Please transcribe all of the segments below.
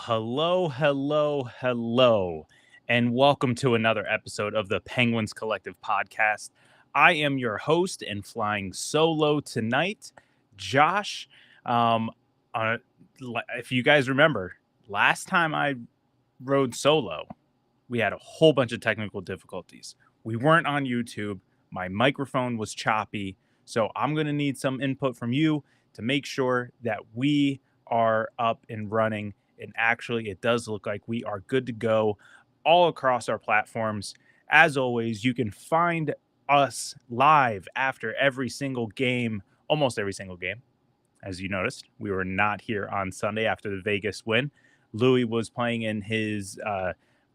Hello, and welcome to another episode of the Penguins Collective podcast. I am your host and flying solo tonight, Josh. Um, uh, if you guys remember, last time I rode solo, we had a whole bunch of technical difficulties. We weren't on YouTube. My microphone was choppy. So I'm going to need some input from you to make sure that we are up and running. And actually, it does look like we are good to go all across our platforms. As always, you can find us live after every single game, almost every single game. As you noticed, we were not here on Sunday after the Vegas win. Louis was playing in his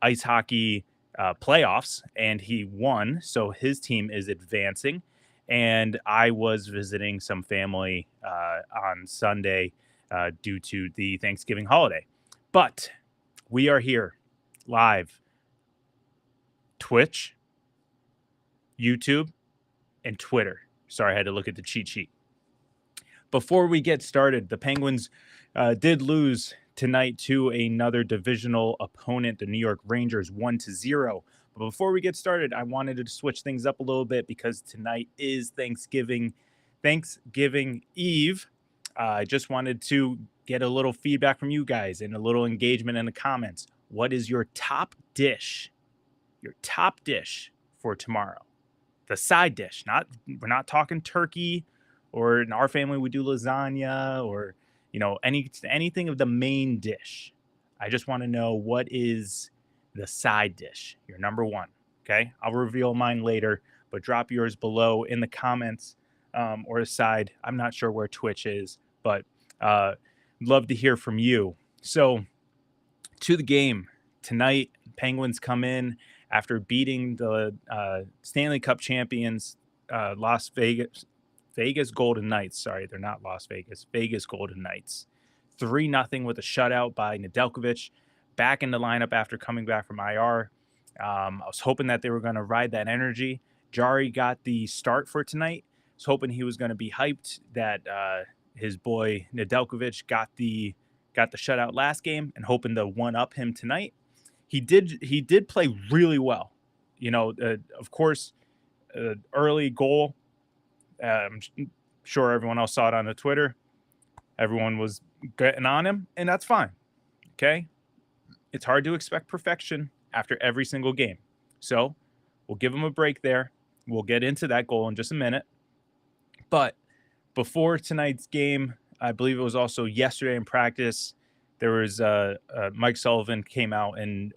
ice hockey playoffs, and he won. So his team is advancing. And I was visiting some family on Sunday due to the Thanksgiving holiday. But we are here live, Twitch, YouTube, and Twitter. Sorry, I had to look at the cheat sheet. Before we get started, the Penguins did lose tonight to another divisional opponent, the New York Rangers, 1-0. But before we get started, I wanted to switch things up a little bit because tonight is Thanksgiving Eve. I just wanted to get a little feedback from you guys and a little engagement in the comments. What is your top dish? Your top dish for tomorrow? The side dish. We're not talking turkey, or in our family we do lasagna, or anything of the main dish. I just want to know, what is the side dish, your number one. Okay, I'll reveal mine later, but drop yours below in the comments, or aside. I'm not sure where Twitch is, but love to hear from you. So to the game tonight, Penguins come in after beating the Stanley Cup champions, Las Vegas Golden Knights. Sorry, they're not Las Vegas. Vegas Golden Knights. 3-0 with a shutout by Nedeljkovic. Back in the lineup after coming back from IR. I was hoping that they were going to ride that energy. Jari got the start for tonight. I was hoping he was going to be hyped that his boy Nedeljkovic got the shutout last game, and hoping to one-up him tonight. He did play really well. Of course, early goal. I'm sure everyone else saw it on the Twitter. Everyone was getting on him, and that's fine. Okay? It's hard to expect perfection after every single game. So we'll give him a break there. We'll get into that goal in just a minute. But before tonight's game, I believe it was also yesterday in practice, there was Mike Sullivan came out and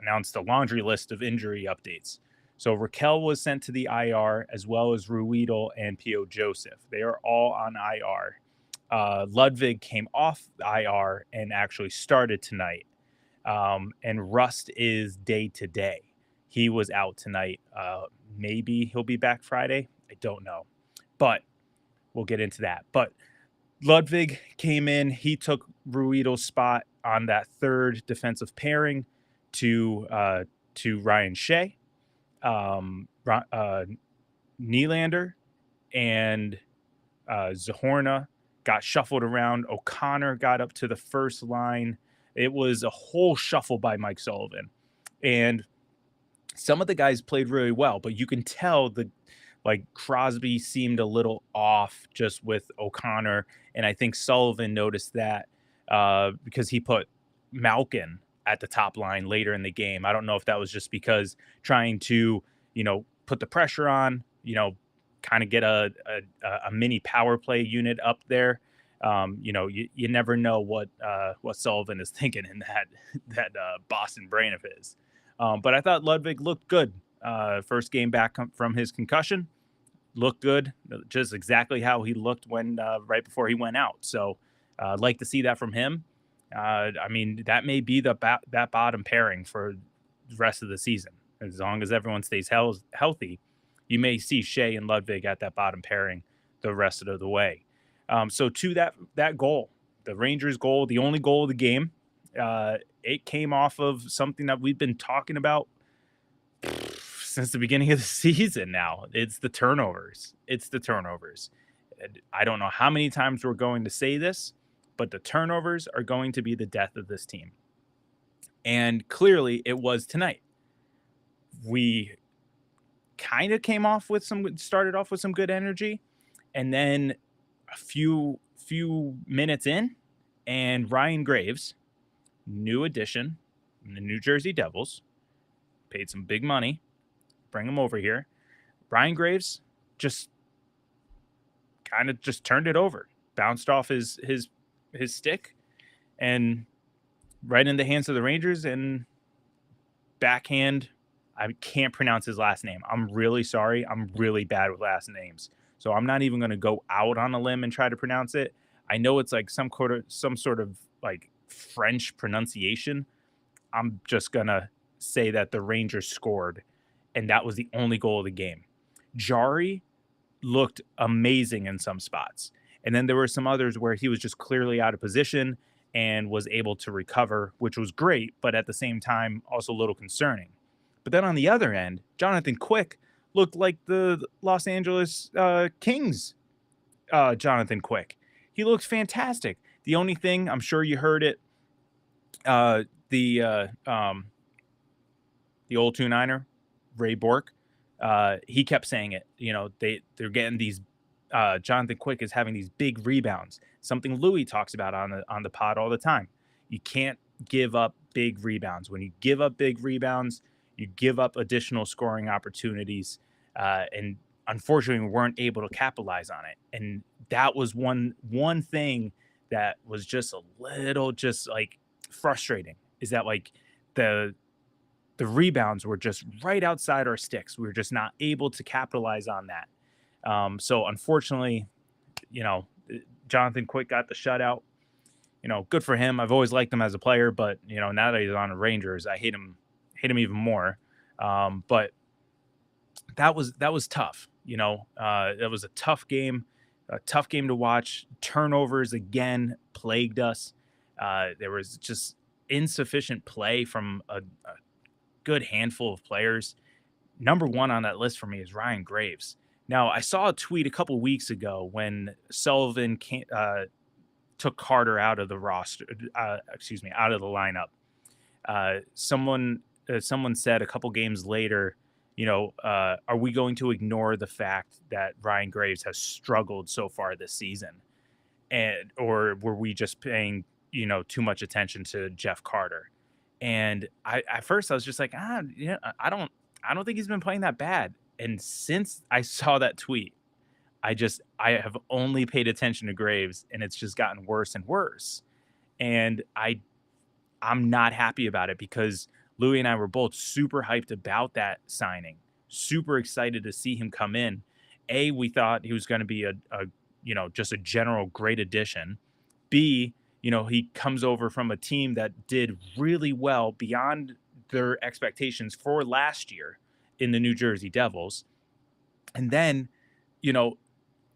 announced a laundry list of injury updates. So Raquel was sent to the IR, as well as Ruedel and P.O. Joseph. They are all on IR. Ludwig came off the IR and actually started tonight. And Rust is day-to-day. He was out tonight. Maybe he'll be back Friday. I don't know. But we'll get into that. But Ludwig came in. He took Ruedel's spot on that third defensive pairing to Ryan Shea. Nylander and Zahorna got shuffled around. O'Connor got up to the first line. It was a whole shuffle by Mike Sullivan. And some of the guys played really well, but you can tell Crosby seemed a little off just with O'Connor. And I think Sullivan noticed that because he put Malkin at the top line later in the game. I don't know if that was just because trying to, put the pressure on, kind of get a mini power play unit up there. You never know what Sullivan is thinking in that Boston brain of his. But I thought Ludwig looked good. First game back from his concussion, looked good, just exactly how he looked when right before he went out. So I'd like to see that from him. That may be that bottom pairing for the rest of the season. As long as everyone stays healthy, you may see Shea and Ludwig at that bottom pairing the rest of the way. So to that goal, the Rangers goal, the only goal of the game, it came off of something that we've been talking about since the beginning of the season now. It's the turnovers. I don't know how many times we're going to say this, but the turnovers are going to be the death of this team. And clearly it was tonight. We kind of started off with some good energy. And then a few minutes in, and Ryan Graves, new addition in the New Jersey Devils, paid some big money, bring him over here. Ryan Graves just kind of just turned it over, bounced off his stick, and right in the hands of the Rangers. And backhand, I can't pronounce his last name. I'm really sorry. I'm really bad with last names, so I'm not even going to go out on a limb and try to pronounce it. I know it's like some sort of like French pronunciation. I'm just gonna say that the Rangers scored, and that was the only goal of the game. Jari looked amazing in some spots. And then there were some others where he was just clearly out of position and was able to recover, which was great, but at the same time, also a little concerning. But then on the other end, Jonathan Quick looked like the Los Angeles Kings Jonathan Quick. He looked fantastic. The only thing, I'm sure you heard it, uh, the uh, um, the old 2-9er, Ray Bork, he kept saying it. You know, they're getting these. Jonathan Quick is having these big rebounds. Something Louis talks about on the pod all the time. You can't give up big rebounds. When you give up big rebounds, you give up additional scoring opportunities, and unfortunately, we weren't able to capitalize on it. And that was one thing that was just a little just like frustrating. Is that like the the rebounds were just right outside our sticks. We were just not able to capitalize on that. So unfortunately, you know, Jonathan Quick got the shutout. You know, good for him. I've always liked him as a player, but you know, now that he's on the Rangers, I hate him even more. But that was tough. You know, that was a tough game to watch. Turnovers again plagued us. There was just insufficient play from a good handful of players. Number one on that list for me is Ryan Graves. Now, I saw a tweet a couple weeks ago when Sullivan took Carter out of the roster, out of the lineup. Someone said a couple games later, you know, are we going to ignore the fact that Ryan Graves has struggled so far this season, and or were we just paying too much attention to Jeff Carter? And I at first I was just like, yeah, I don't think he's been playing that bad. And since I saw that tweet, I have only paid attention to Graves, and it's just gotten worse and worse. And I'm not happy about it because Louis and I were both super hyped about that signing, super excited to see him come in. We thought he was going to be just a general great addition. B, he comes over from a team that did really well beyond their expectations for last year in the New Jersey Devils. And then, you know,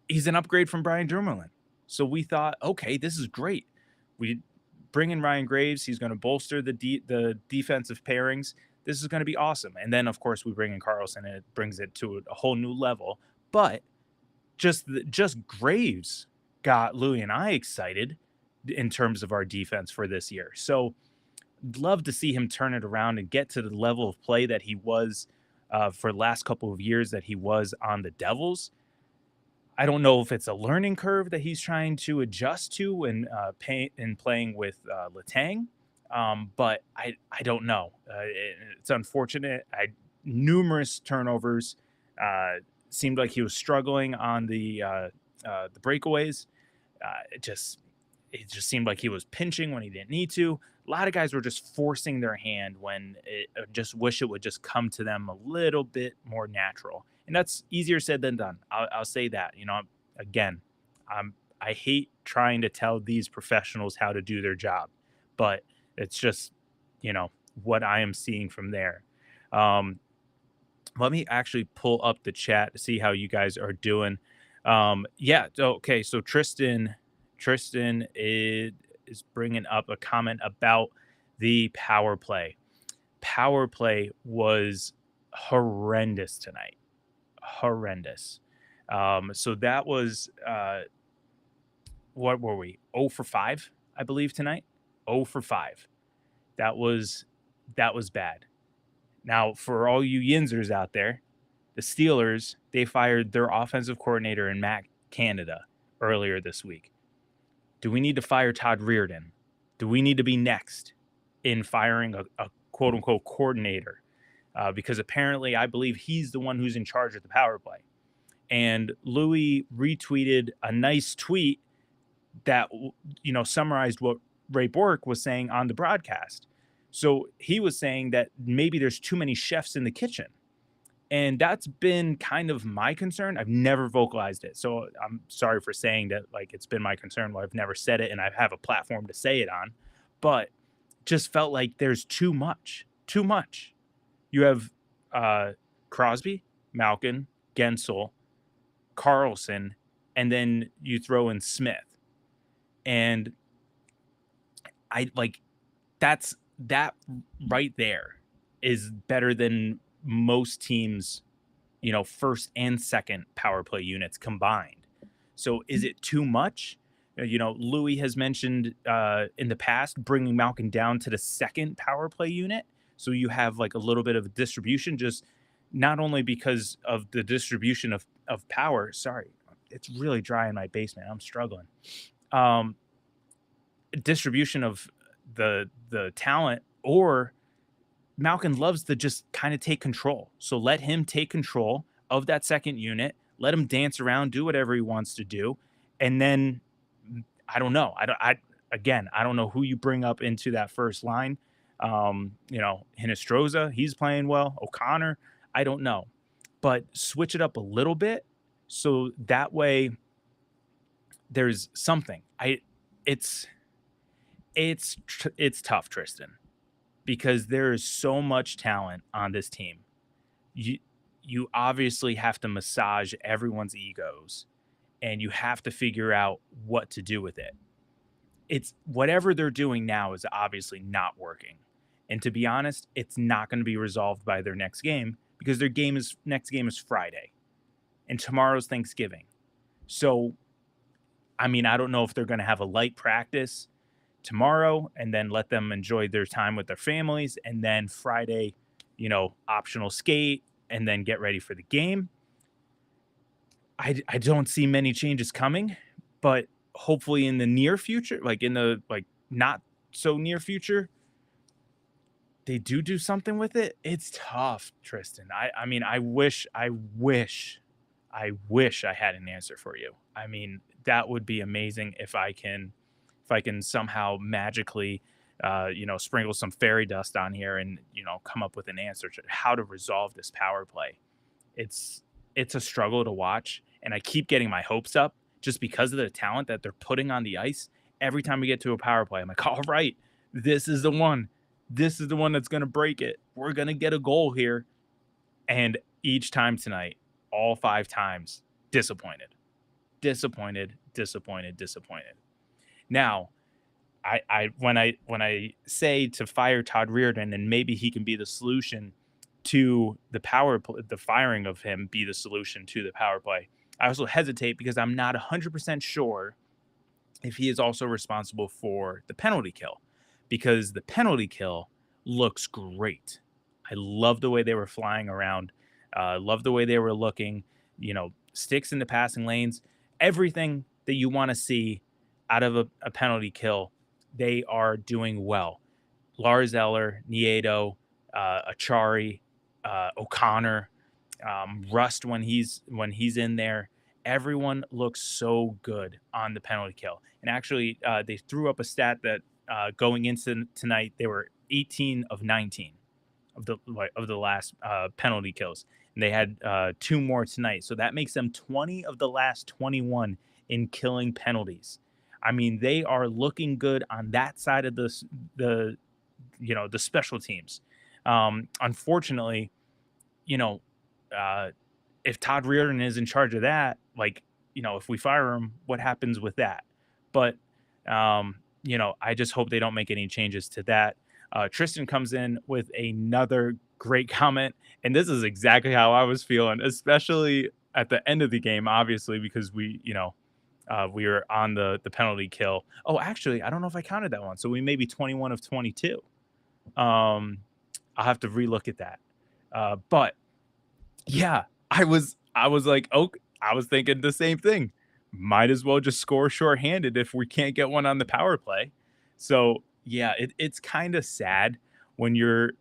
he's an upgrade from Brian Dumoulin. So we thought, okay, this is great. We bring in Ryan Graves. He's going to bolster the defensive pairings. This is going to be awesome. And then, of course, we bring in Carlson, and it brings it to a whole new level. But just Graves got Louis and I excited in terms of our defense for this year. So love to see him turn it around and get to the level of play that he was for the last couple of years that he was on the Devils. I don't know if it's a learning curve that he's trying to adjust to and playing with Letang, but I don't know. It's unfortunate. Numerous turnovers. Seemed like he was struggling on the breakaways. It just seemed like he was pinching when he didn't need to. A lot of guys were just forcing their hand when just wish it would just come to them a little bit more natural. And that's easier said than done. I'll say that. Again, I hate trying to tell these professionals how to do their job, but it's just, what I am seeing from there. Let me actually pull up the chat to see how you guys are doing. Yeah. Okay. So Tristan is bringing up a comment about the power play. Power play was horrendous tonight. Horrendous. So that was what were we? 0 for 5, I believe, tonight. 0 for 5. That was That was bad. Now, for all you Yinzers out there, the Steelers, they fired their offensive coordinator in Matt Canada earlier this week. Do we need to fire Todd Reardon? Do we need to be next in firing a quote unquote coordinator? Because apparently, I believe he's the one who's in charge of the power play. And Louis retweeted a nice tweet that, summarized what Ray Bork was saying on the broadcast. So he was saying that maybe there's too many chefs in the kitchen. And that's been kind of my concern. I've never vocalized it. So I'm sorry for saying that, like, it's been my concern. Well, I've never said it and I have a platform to say it on, but just felt like there's too much. You have Crosby, Malkin, Gensel, Carlson, and then you throw in Smith. And I like that right there is better than most teams, first and second power play units combined. So is it too much? Louis has mentioned in the past bringing Malkin down to the second power play unit. So you have like a little bit of distribution, just not only because of the distribution of power. Sorry, it's really dry in my basement. I'm struggling. Distribution of the talent, or Malkin loves to just kind of take control. So let him take control of that second unit. Let him dance around, do whatever he wants to do. And then I don't know. I don't know who you bring up into that first line. Hinestroza, he's playing well. O'Connor, I don't know. But switch it up a little bit so that way there's something. It's tough, Tristan, because there is so much talent on this team. You obviously have to massage everyone's egos, and you have to figure out what to do with it. It's whatever they're doing now is obviously not working. And to be honest, it's not going to be resolved by their next game, because their next game is Friday and tomorrow's Thanksgiving. So, I mean, I don't know if they're going to have a light practice tomorrow and then let them enjoy their time with their families, and then Friday, optional skate, and then get ready for the game. I don't see many changes coming, but hopefully in the near future, like in the not so near future, they do something with it. It's tough, Tristan. I mean, I wish I had an answer for you. I mean, that would be amazing if I can somehow magically, sprinkle some fairy dust on here and, come up with an answer to how to resolve this power play. It's a struggle to watch, and I keep getting my hopes up just because of the talent that they're putting on the ice. Every time we get to a power play, I'm like, all right, this is the one. This is the one that's going to break it. We're going to get a goal here. And each time tonight, all 5 times, disappointed. Now, when I say to fire Todd Reardon and maybe he can be the solution to the the firing of him be the solution to the power play, I also hesitate because I'm not 100% sure if he is also responsible for the penalty kill, because the penalty kill looks great. I love the way they were flying around. Love the way they were looking, sticks in the passing lanes, everything that you want to see out of a penalty kill. They are doing well. Lars Eller, Nieto, Achari, O'Connor, Rust when he's in there. Everyone looks so good on the penalty kill. And actually, they threw up a stat that going into tonight, they were 18 of 19 of the last penalty kills, and they had 2 more tonight. So that makes them 20 of the last 21 in killing penalties. I mean, they are looking good on that side of the special teams. Unfortunately, if Todd Reardon is in charge of that, if we fire him, what happens with that? But, I just hope they don't make any changes to that. Tristan comes in with another great comment, and this is exactly how I was feeling, especially at the end of the game, obviously, because we were on the penalty kill. Oh, actually, I don't know if I counted that one. So we may be 21 of 22. I'll have to relook at that. But yeah, I was like, oh, I was thinking the same thing. Might as well just score shorthanded if we can't get one on the power play. So yeah, it's kind of sad when your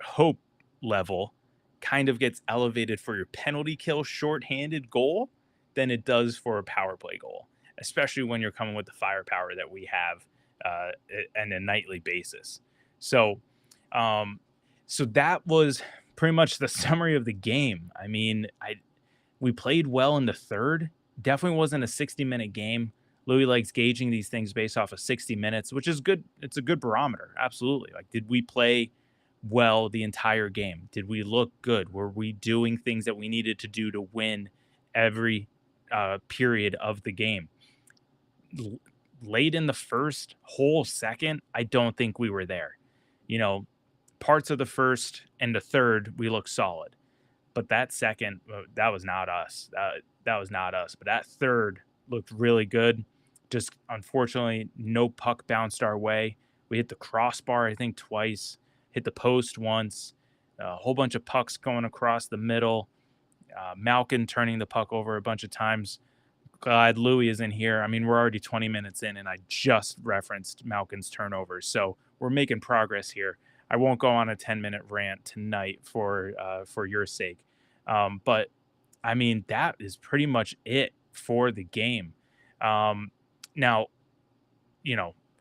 hope level kind of gets elevated for your penalty kill shorthanded goal than it does for a power play goal, especially when you're coming with the firepower that we have on a nightly basis. So, um, so that was pretty much the summary of the game. I mean, we played well in the third. Definitely wasn't a 60-minute game. Louis likes gauging these things based off of 60 minutes, which is good. It's a good barometer. Absolutely. Like, did we play well the entire game? Did we look good? Were we doing things that we needed to do to win every period of the game? Late in the first, whole second, I don't think we were there. You know, parts of the first and the third, we looked solid. But that second, that was not us. That was not us. But that third looked really good. Just unfortunately, no puck bounced our way. We hit the crossbar, I think, twice, hit the post once, a whole bunch of pucks going across the middle, Malkin turning the puck over a bunch of times. Glad Louis is in here. I mean, we're already 20 minutes in, and I just referenced Malkin's turnovers. So we're making progress here. I won't go on a 10-minute rant tonight for your sake. But I mean, that is pretty much it for the game. Now,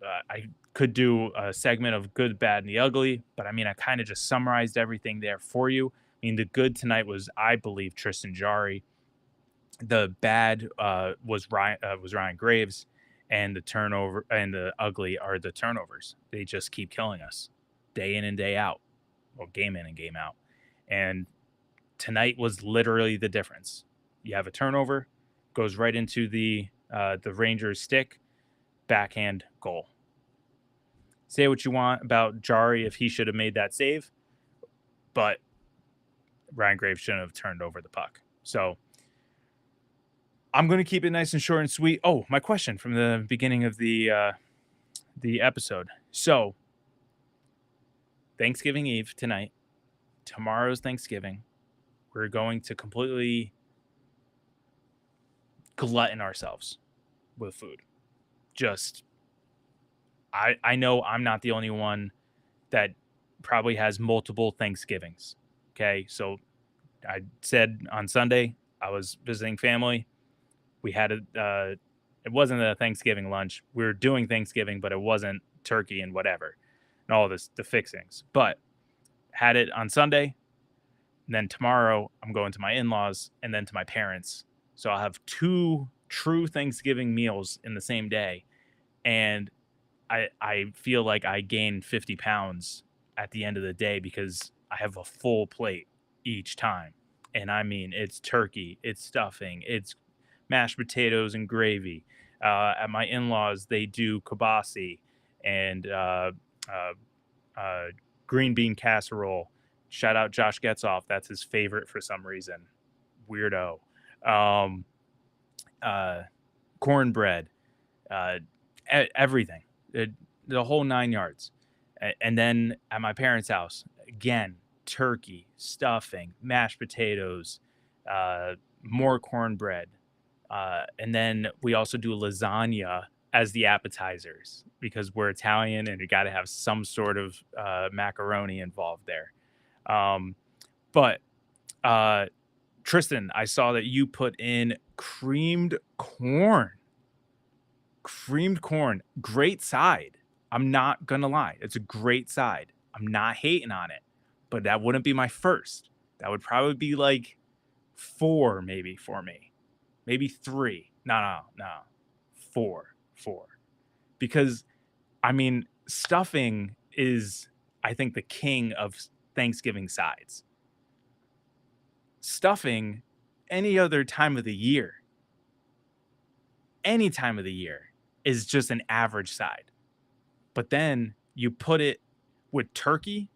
I could do a segment of good, bad, and the ugly, but I mean, I kind of just summarized everything there for you. I mean, the good tonight was, I believe, Tristan Jarry. The bad was Ryan Graves, and the turnover and the ugly are the turnovers. They just keep killing us day in and day out, or game in and game out. And tonight was literally the difference. You have a turnover, goes right into the Rangers' stick, backhand goal. Say what you want about Jari if he should have made that save, but Ryan Graves shouldn't have turned over the puck. So I'm going to keep it nice and short and sweet. Oh, my question from the beginning of the episode. So Thanksgiving Eve tonight. Tomorrow's Thanksgiving. We're going to completely glutton ourselves with food. Just, I know I'm not the only one that probably has multiple Thanksgivings. Okay, so I said on Sunday I was visiting family. We had it wasn't a Thanksgiving lunch. We were doing Thanksgiving, but it wasn't turkey and whatever and all this, the fixings. But had it on Sunday. And then tomorrow I'm going to my in-laws and then to my parents. So I'll have 2 true Thanksgiving meals in the same day. And I feel like I gained 50 pounds at the end of the day because I have a full plate each time. And I mean, it's turkey, it's stuffing, it's mashed potatoes and gravy. At my in-laws, they do kibasi and green bean casserole. Shout out Josh Getzoff. That's his favorite for some reason. Weirdo. Cornbread. Everything. The whole 9 yards. And then at my parents' house, again, turkey, stuffing, mashed potatoes, more cornbread. And then we also do lasagna as the appetizers because we're Italian and you got to have some sort of macaroni involved there. But Tristan, I saw that you put in creamed corn. Creamed corn. Great side. I'm not going to lie. It's a great side. I'm not hating on it. But that wouldn't be my first. That would probably be like 4 maybe for me. Maybe 3. No. 4. Because, I mean, stuffing is, I think, the king of Thanksgiving sides. Stuffing any other time of the year, any time of the year, is just an average side. But then you put it with turkey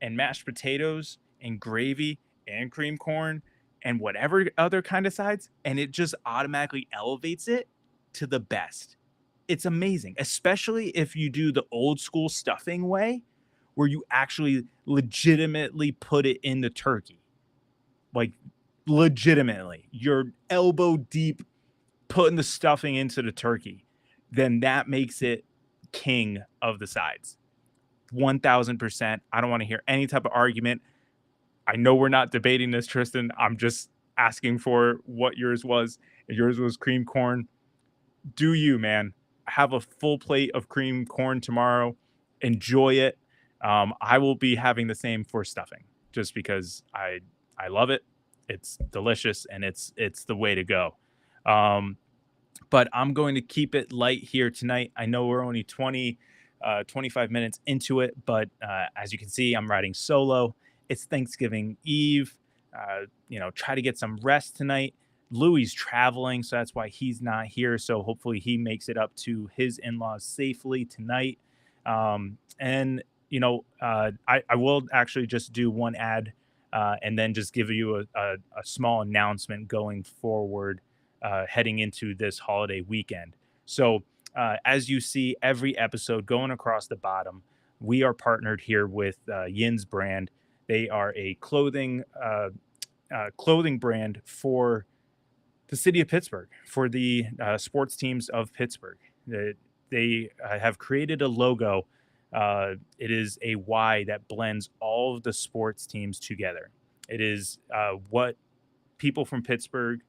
and mashed potatoes and gravy and cream corn and whatever other kind of sides, and it just automatically elevates it to the best. It's amazing, especially if you do the old school stuffing way where you actually legitimately put it in the turkey. Like, legitimately. You're elbow deep putting the stuffing into the turkey. Then that makes it king of the sides. 1000%. I don't want to hear any type of argument. I know we're not debating this, Tristan. I'm just asking for what yours was. Yours was cream corn. Do you, man? Have a full plate of cream corn tomorrow. Enjoy it. I will be having the same for stuffing, just because I love it. It's delicious, and it's the way to go. But I'm going to keep it light here tonight. I know we're only 25 minutes into it, but as you can see, I'm riding solo. It's Thanksgiving Eve. Try to get some rest tonight. Louie's traveling, so that's why he's not here. So hopefully he makes it up to his in-laws safely tonight. I will actually just do one ad and then just give you a small announcement going forward heading into this holiday weekend. So as you see every episode going across the bottom, we are partnered here with Yin's brand. They are a clothing brand for the city of Pittsburgh, for the sports teams of Pittsburgh. They have created a logo. It is a Y that blends all of the sports teams together. It is what people from Pittsburgh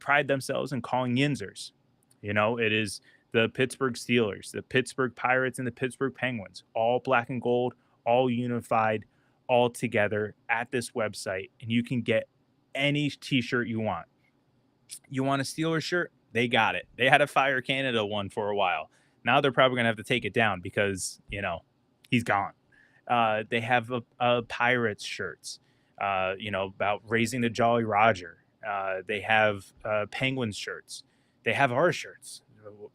pride themselves in calling Yinzers. It is the Pittsburgh Steelers, the Pittsburgh Pirates, and the Pittsburgh Penguins, all black and gold, all unified, all together at this website. And you can get any t-shirt you want. You want a Steelers shirt? They got it. They had a Fire Canada one for a while. Now they're probably going to have to take it down because, he's gone. They have a Pirates shirts, about raising the Jolly Roger. They have Penguins shirts. They have our shirts.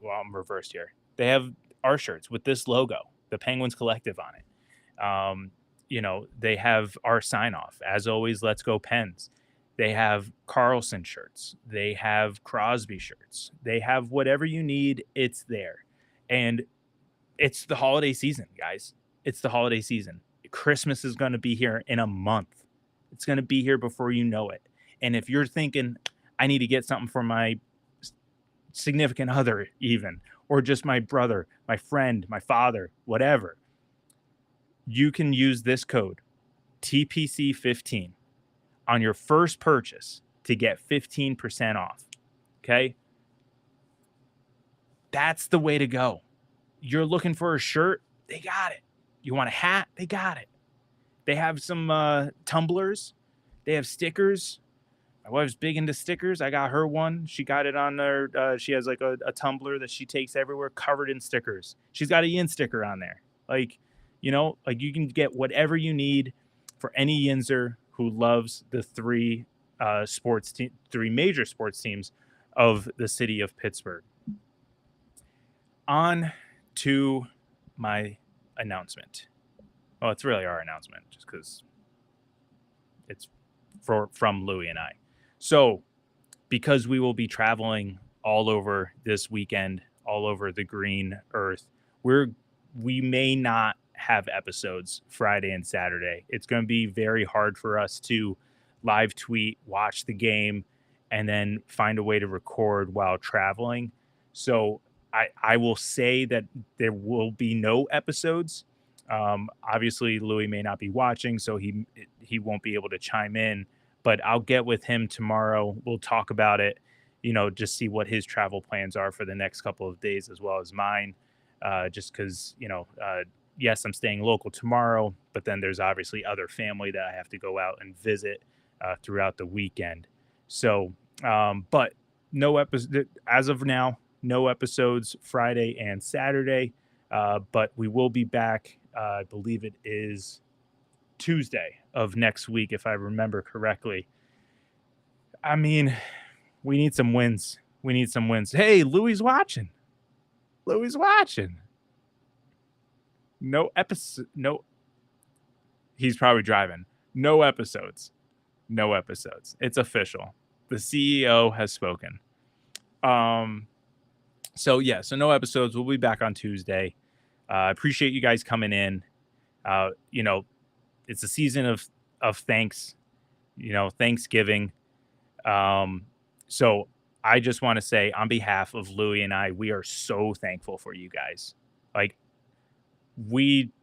Well, I'm reversed here. They have our shirts with this logo, the Penguins Collective on it. They have our sign off. As always, let's go Pens. They have Carlson shirts. They have Crosby shirts. They have whatever you need. It's there. And it's the holiday season, guys. It's the holiday season. Christmas is going to be here in a month. It's going to be here before you know it. And if you're thinking, I need to get something for my significant other even, or just my brother, my friend, my father, whatever, you can use this code, TPC15, on your first purchase to get 15% off. Okay? That's the way to go. You're looking for a shirt? They got it. You want a hat? They got it. They have some tumblers. They have stickers. My wife's big into stickers. I got her one. She got it on there. She has like a tumbler that she takes everywhere covered in stickers. She's got a Yin sticker on there. You can get whatever you need for any Yinzer who loves the three major sports teams of the city of Pittsburgh. On to my announcement. Well, it's really our announcement just because it's from Louie and I. So, because we will be traveling all over this weekend, all over the green earth, we may not have episodes Friday and Saturday. It's going to be very hard for us to live tweet, watch the game, and then find a way to record while traveling. So I will say that there will be no episodes. Obviously, Louis may not be watching, so he won't be able to chime in. But I'll get with him tomorrow. We'll talk about it, just see what his travel plans are for the next couple of days as well as mine. Just because, yes, I'm staying local tomorrow, but then there's obviously other family that I have to go out and visit throughout the weekend. So, but no episode as of now. No episodes Friday and Saturday, but we will be back. I believe it is Tuesday of next week, if I remember correctly. I mean, we need some wins. Hey, Louie's watching. No episode. No. He's probably driving. No episodes. It's official. The CEO has spoken. So no episodes. We'll be back on Tuesday. I appreciate you guys coming in. You know, it's a season of thanks. You know, Thanksgiving. Um, so I just want to say on behalf of Louie and I, we are so thankful for you guys. Like we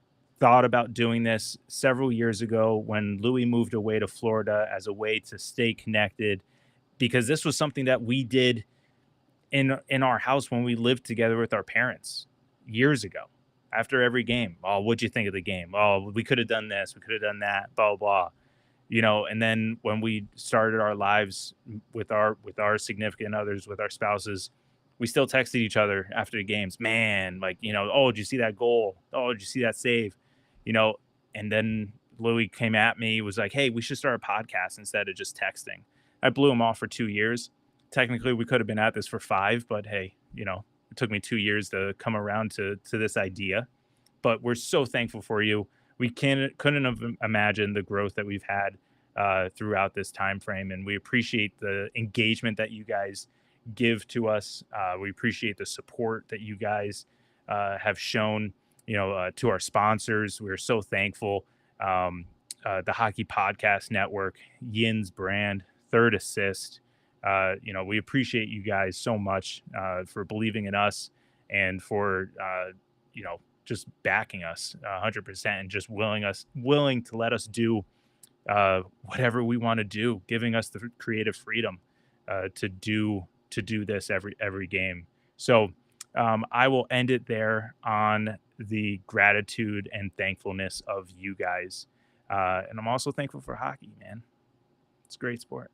thought about doing this several years ago when Louis moved away to Florida as a way to stay connected because this was something that we did in our house when we lived together with our parents years ago. After every game, oh, what'd you think of the game? Oh, we could have done this, we could have done that, blah blah blah. You know, and then when we started our lives with our significant others, with our spouses, we still texted each other after the games. Man, like, you know, oh, did you see that goal? Oh, did you see that save? You know, and then Louis came at me, was like, hey, we should start a podcast instead of just texting. I blew him off for 2 years. Technically, we could have been at this for 5, but hey, you know, it took me 2 years to come around to this idea. But we're so thankful for you. We couldn't have imagined the growth that we've had throughout this time frame, and we appreciate the engagement that you guys give to us. We appreciate the support that you guys have shown, you know, to our sponsors. We're so thankful. The Hockey Podcast Network, Yin's Brand, Third Assist. You know, we appreciate you guys so much for believing in us and for you know, just backing us 100% and just willing to let us do whatever we want to do, giving us the creative freedom to do this every game. So I will end it there on the gratitude and thankfulness of you guys, and I'm also thankful for hockey, man. It's a great sport,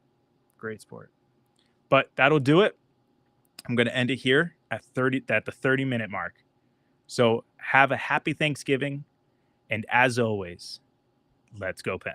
great sport. But that'll do it. I'm going to end it here at the 30-minute mark. So have a happy Thanksgiving, and as always, let's go Pen.